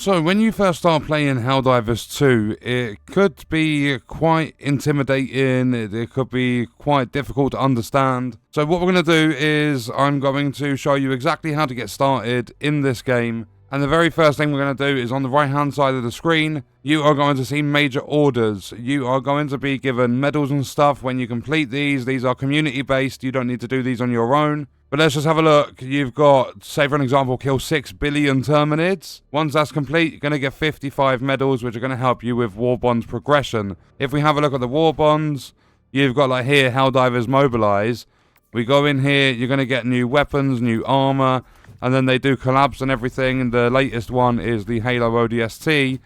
So when you first start playing Helldivers 2, it could be quite intimidating, it could be quite difficult to understand. So what we're going to do is I'm going to show you exactly how to get started in this game. And the very first thing we're going to do is on the right hand side of the screen, you are going to see major orders. You are going to be given medals and stuff when you complete these. These are community based, you don't need to do these on your own. But let's just have a look. You've got, say for an example, kill 6 billion Terminids. Once that's complete, you're going to get 55 medals, which are going to help you with War Bonds progression. If we have a look at the War Bonds, you've got like here, Helldivers Mobilize. We go in here, you're going to get new weapons, new armor, and then they do collabs and everything. And the latest one is the Halo ODST.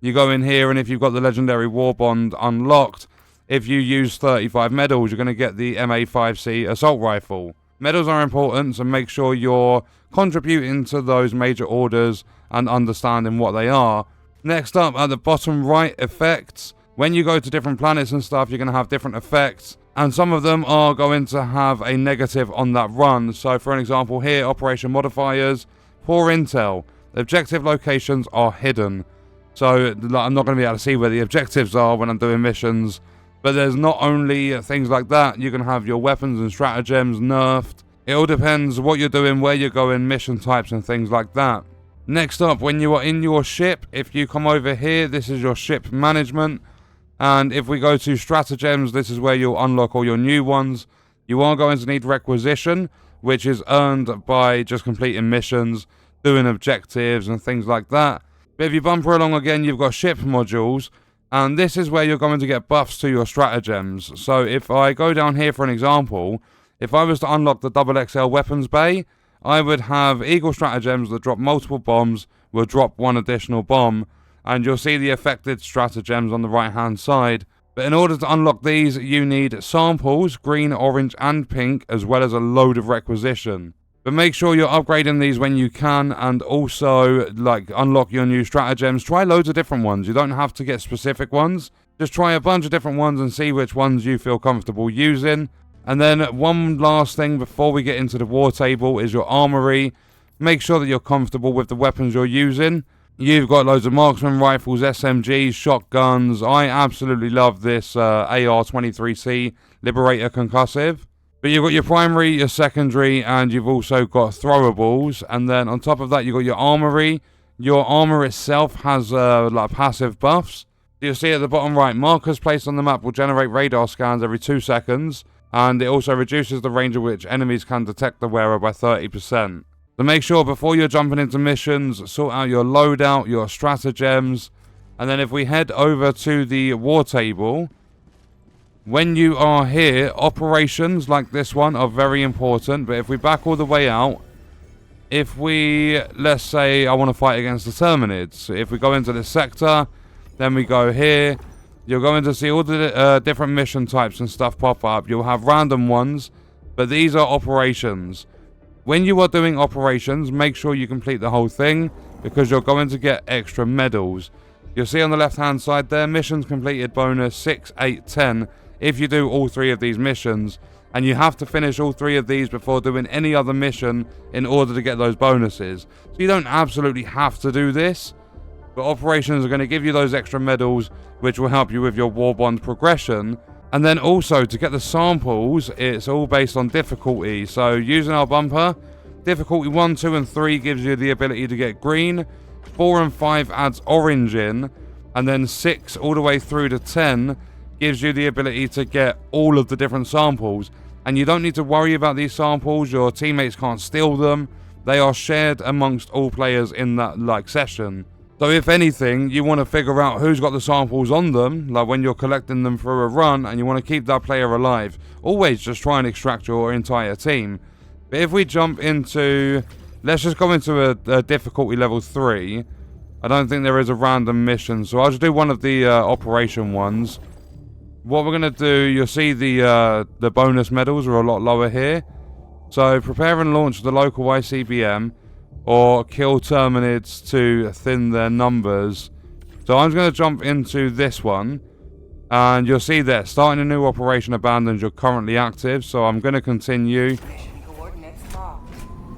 You go in here, and if you've got the legendary War Bond unlocked, if you use 35 medals, you're going to get the MA5C assault rifle. Medals are important, so make sure you're contributing to those major orders and understanding what they are. Next up, at the bottom right, effects. When you go to different planets and stuff, you're going to have different effects, and some of them are going to have a negative on that run. So for an example here, operation modifiers, poor intel, objective locations are hidden. So I'm not going to be able to see where the objectives are when I'm doing missions. But there's not only things like that, you can have your weapons and stratagems nerfed. It all depends what you're doing, where you're going, mission types and things like that. Next up, when you are in your ship, if you come over here, this is your ship management. And if we go to stratagems, this is where you'll unlock all your new ones. You are going to need requisition, which is earned by just completing missions, doing objectives and things like that. But if you bumper along again, you've got ship modules. And this is where you're going to get buffs to your stratagems. So if I go down here for an example, if I was to unlock the XXL weapons bay, I would have Eagle stratagems that drop multiple bombs, will drop one additional bomb, and you'll see the affected stratagems on the right hand side. But in order to unlock these, you need samples, green, orange and pink, as well as a load of requisition. But make sure you're upgrading these when you can, and also like unlock your new stratagems. Try loads of different ones. You don't have to get specific ones. Just try a bunch of different ones and see which ones you feel comfortable using. And then one last thing before we get into the war table is your armory. Make sure that you're comfortable with the weapons you're using. You've got loads of marksman rifles, SMGs, shotguns. I absolutely love this AR-23C Liberator Concussive. But you've got your primary, your secondary, and you've also got throwables. And then on top of that, you've got your armory. Your armor itself has like passive buffs. You'll see at the bottom right, markers placed on the map will generate radar scans every 2 seconds. And it also reduces the range at which enemies can detect the wearer by 30%. So make sure before you're jumping into missions, sort out your loadout, your stratagems. And then if we head over to the war table, when you are here, operations like this one are very important. But if we back all the way out, if we, let's say I want to fight against the Terminids. If we go into this sector, then we go here, you're going to see all the different mission types and stuff pop up. You'll have random ones, but these are operations. When you are doing operations, make sure you complete the whole thing, because you're going to get extra medals. You'll see on the left hand side there, missions completed bonus 6, 8, 10. If you do all 3 of these missions, and you have to finish all 3 of these before doing any other mission in order to get those bonuses. So you don't absolutely have to do this, but operations are going to give you those extra medals, which will help you with your war bond progression. And then also to get the samples, it's all based on difficulty. So using our bumper, difficulty 1, 2 and 3 gives you the ability to get green, 4 and 5 adds orange in, and then 6 all the way through to 10 gives you the ability to get all of the different samples. And you don't need to worry about these samples, your teammates can't steal them. They are shared amongst all players in that session. So if anything, you want to figure out who's got the samples on them, like when you're collecting them through a run, and you want to keep that player alive. Always just try and extract your entire team. But if we jump into, let's just go into a difficulty level 3. I don't think there is a random mission, so I'll just do one of the operation ones. What we're going to do, you'll see the bonus medals are a lot lower here. So prepare and launch the local ICBM, or kill Terminids to thin their numbers. So I'm going to jump into this one, and you'll see there, starting a new operation abandons, you're currently active, so I'm going to continue.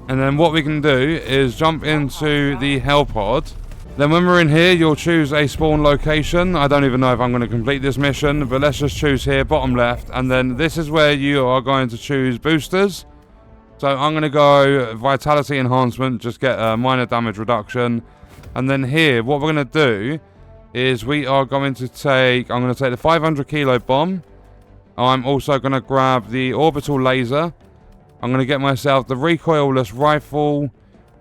And then what we can do is jump into the Hell Pod, Then when we're in here, you'll choose a spawn location. I don't even know if I'm going to complete this mission, but let's just choose here, bottom left. And then this is where you are going to choose boosters. So I'm going to go vitality enhancement, just get a minor damage reduction. And then here, what we're going to do is we are going to take, I'm going to take the 500 kilo bomb. I'm also going to grab the orbital laser. I'm going to get myself the recoilless rifle.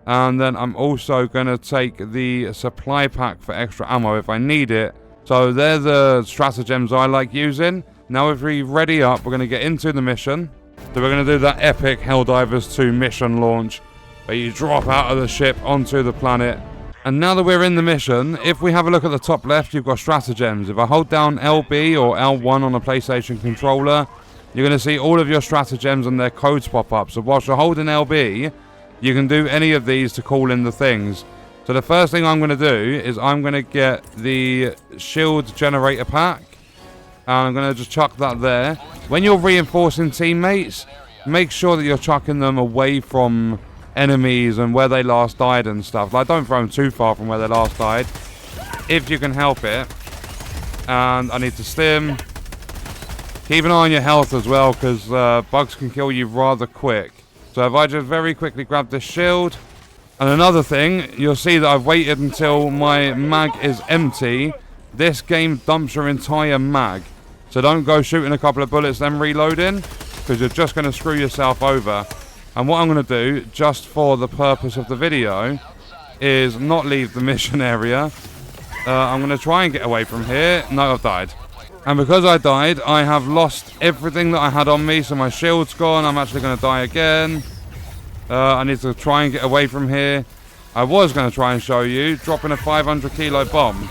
And then I'm also going to take the supply pack for extra ammo if I need it. So they're the stratagems I like using. Now if we ready up, we're going to get into the mission. So we're going to do that epic Helldivers 2 mission launch, where you drop out of the ship onto the planet. And now that we're in the mission, if we have a look at the top left, you've got stratagems. If I hold down LB or L1 on a PlayStation controller, you're going to see all of your stratagems and their codes pop up. So whilst you're holding LB, you can do any of these to call in the things. So the first thing I'm going to do is I'm going to get the shield generator pack. And I'm going to just chuck that there. When you're reinforcing teammates, make sure that you're chucking them away from enemies and where they last died and stuff. Like, don't throw them too far from where they last died, if you can help it. And I need to stim. Keep an eye on your health as well, because bugs can kill you rather quick. So if I just very quickly grab this shield. And another thing, you'll see that I've waited until my mag is empty. This game dumps your entire mag. So don't go shooting a couple of bullets then reloading, because you're just going to screw yourself over. And what I'm going to do, just for the purpose of the video, is not leave the mission area. I'm going to try and get away from here. No, I've died. And because I died, I have lost everything that I had on me. So my shield's gone. I'm actually going to die again. I need to try and get away from here. I was going to try and show you dropping a 500 kilo bomb.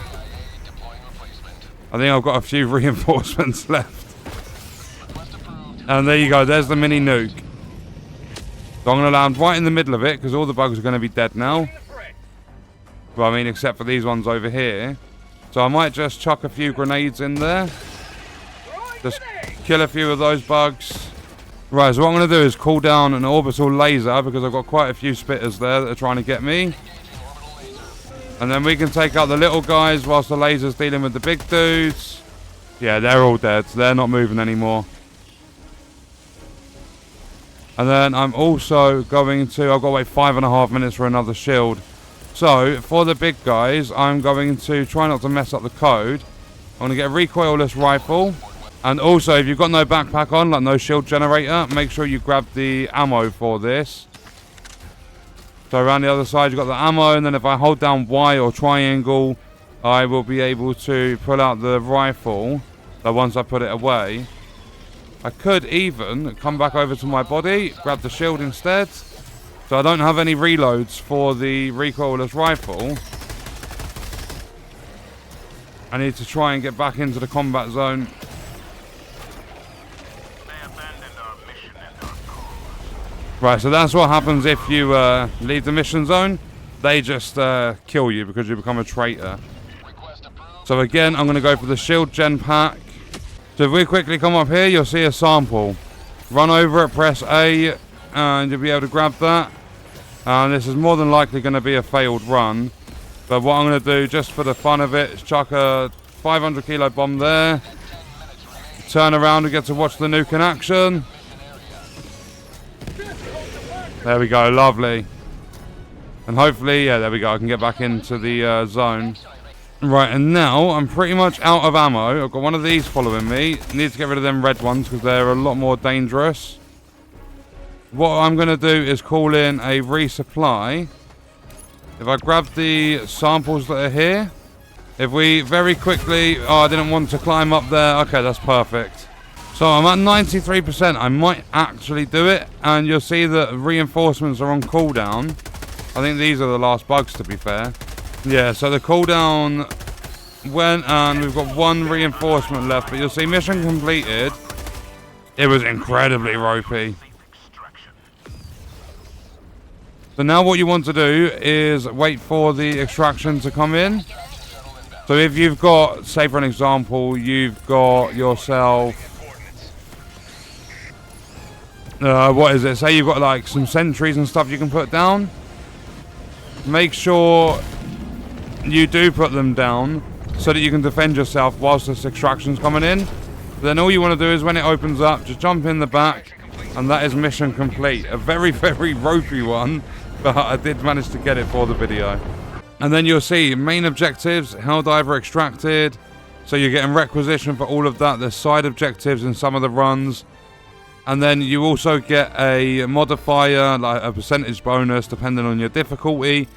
I think I've got a few reinforcements left. And there you go. There's the mini nuke. So I'm going to land right in the middle of it, because all the bugs are going to be dead now. Well, I mean, except for these ones over here. So I might just chuck a few grenades in there. Just kill a few of those bugs. Right, so what I'm going to do is call down an orbital laser, because I've got quite a few spitters there that are trying to get me. And then we can take out the little guys whilst the laser's dealing with the big dudes. Yeah, they're all dead. They're not moving anymore. And then I'm also going to... I've got to wait 5.5 minutes for another shield. So, for the big guys, I'm going to try not to mess up the code. I'm going to get a recoilless rifle. And also, if you've got no backpack on, like no shield generator, make sure you grab the ammo for this. So around the other side, you've got the ammo. And then if I hold down Y or triangle, I will be able to pull out the rifle. So once I put it away, I could even come back over to my body, grab the shield instead. So I don't have any reloads for the recoilless rifle. I need to try and get back into the combat zone. Right, so that's what happens if you leave the mission zone. They just kill you because you become a traitor. So again, I'm going to go for the shield gen pack. So if we quickly come up here, you'll see a sample. Run over it, press A, and you'll be able to grab that. And this is more than likely going to be a failed run. But what I'm going to do, just for the fun of it, is chuck a 500 kilo bomb there. Turn around and get to watch the nuke in action. There we go, lovely. And hopefully, yeah, there we go, I can get back into the zone. Right, and now I'm pretty much out of ammo. I've got one of these following me. Need to get rid of them red ones because they're a lot more dangerous. What I'm going to do is call in a resupply. If I grab the samples that are here. If we very quickly... Oh, I didn't want to climb up there. Okay, that's perfect. So I'm at 93%. I might actually do it. And you'll see that reinforcements are on cooldown. I think these are the last bugs, to be fair. Yeah, so the cooldown went and we've got one reinforcement left. But you'll see mission completed. It was incredibly ropey. So now what you want to do is wait for the extraction to come in. So if you've got, say for an example, you've got yourself... what is it? Say you've got like some sentries and stuff you can put down. Make sure you do put them down so that you can defend yourself whilst this extraction's coming in. Then all you want to do is when it opens up, just jump in the back, and that is mission complete. A very, very ropey one, but I did manage to get it for the video. And then you'll see main objectives, Helldiver extracted. So you're getting requisition for all of that. There's side objectives in some of the runs. And then you also get a modifier, like a percentage bonus depending on your difficulty.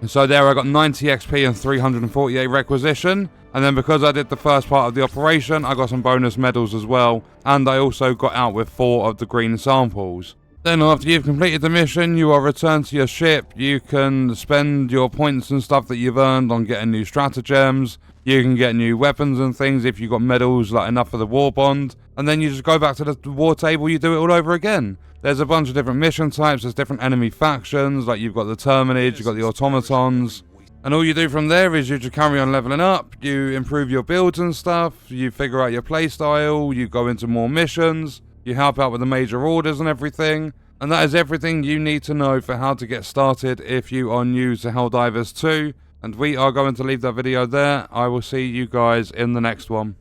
And so there I got 90 XP and 348 requisition. And then because I did the first part of the operation, I got some bonus medals as well. And I also got out with 4 of the green samples. Then after you've completed the mission, you are returned to your ship. You can spend your points and stuff that you've earned on getting new stratagems. You can get new weapons and things if you've got medals, like enough for the war bond. And then you just go back to the war table, you do it all over again. There's a bunch of different mission types, there's different enemy factions, like you've got the Terminage, you've got the Automatons. And all you do from there is you just carry on leveling up, you improve your builds and stuff, you figure out your playstyle, you go into more missions. You help out with the major orders and everything. And that is everything you need to know for how to get started if you are new to Helldivers 2. And we are going to leave that video there. I will see you guys in the next one.